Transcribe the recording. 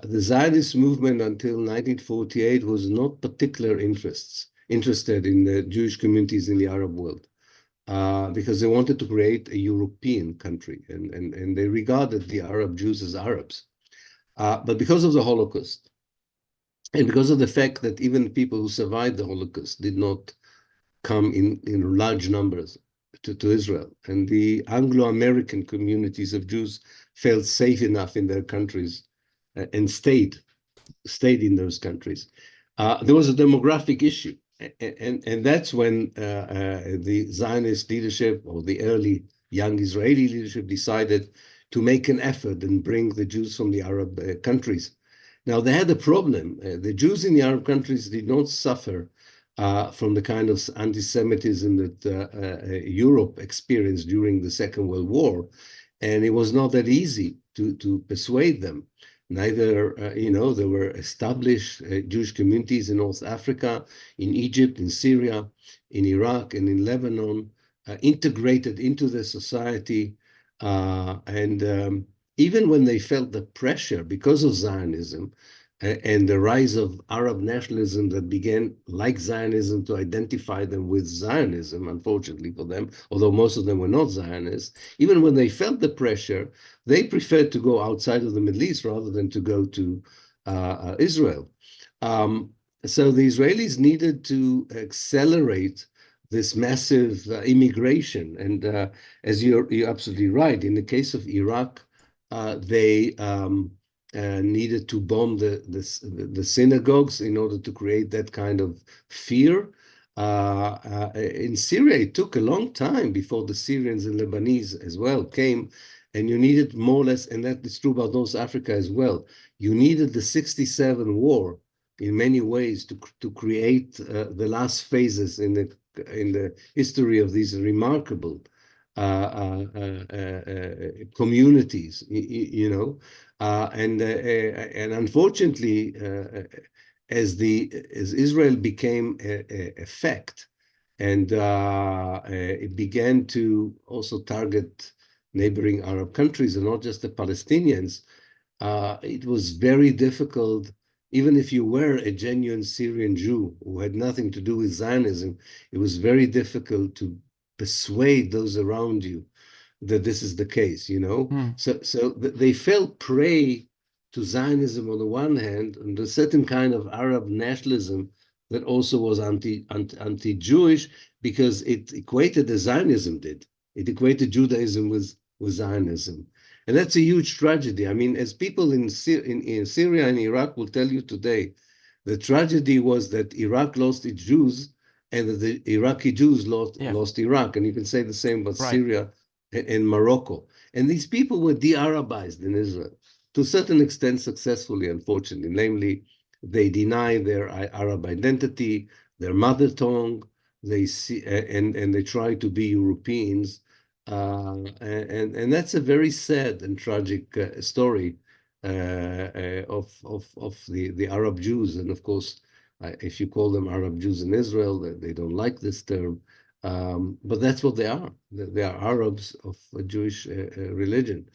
The Zionist movement until 1948 was not particularly interested in the Jewish communities in the Arab world because they wanted to create a European country, and they regarded the Arab Jews as Arabs. But because of the Holocaust, and because of the fact that even people who survived the Holocaust did not come in large numbers to Israel, and the Anglo-American communities of Jews felt safe enough in their countries and stayed in those countries. There was a demographic issue, and that's when the Zionist leadership or the early young Israeli leadership decided to make an effort and bring the Jews from the Arab countries. Now, they had a problem. The Jews in the Arab countries did not suffer from the kind of anti-Semitism that Europe experienced during the Second World War, and it was not that easy to persuade them. Neither, there were established Jewish communities in North Africa, in Egypt, in Syria, in Iraq, and in Lebanon, integrated into the society. And even when they felt the pressure because of Zionism and the rise of Arab nationalism that began, like Zionism, to identify them with Zionism, unfortunately for them, although most of them were not Zionists, even when they felt the pressure, they preferred to go outside of the Middle East rather than to go to Israel. So the Israelis needed to accelerate this massive immigration. And as you're absolutely right, in the case of Iraq, they needed to bomb the synagogues in order to create that kind of fear. In Syria, it took a long time before the Syrians and Lebanese as well came, and you needed more or less, and that is true about North Africa as well, you needed the 67 war in many ways to create the last phases in the history of these remarkable communities, and unfortunately, as Israel became a fact, and it began to also target neighboring Arab countries and not just the Palestinians, it was very difficult. Even if you were a genuine Syrian Jew who had nothing to do with Zionism, it was very difficult to persuade those around you that this is the case, So they fell prey to Zionism on the one hand, and a certain kind of Arab nationalism that also was anti-Jewish, because it equated, as Zionism did, it equated Judaism with Zionism. And that's a huge tragedy. I mean, as people in Syria and Iraq will tell you today, the tragedy was that Iraq lost its Jews and that the Iraqi Jews lost Iraq. And you can say the same about Syria and Morocco. And these people were de-Arabized in Israel, to a certain extent successfully, unfortunately. Namely, they deny their Arab identity, their mother tongue, and they try to be Europeans. And that's a very sad and tragic story of the Arab Jews. And of course, if you call them Arab Jews in Israel, they don't like this term. But that's what they are. They are Arabs of a Jewish religion.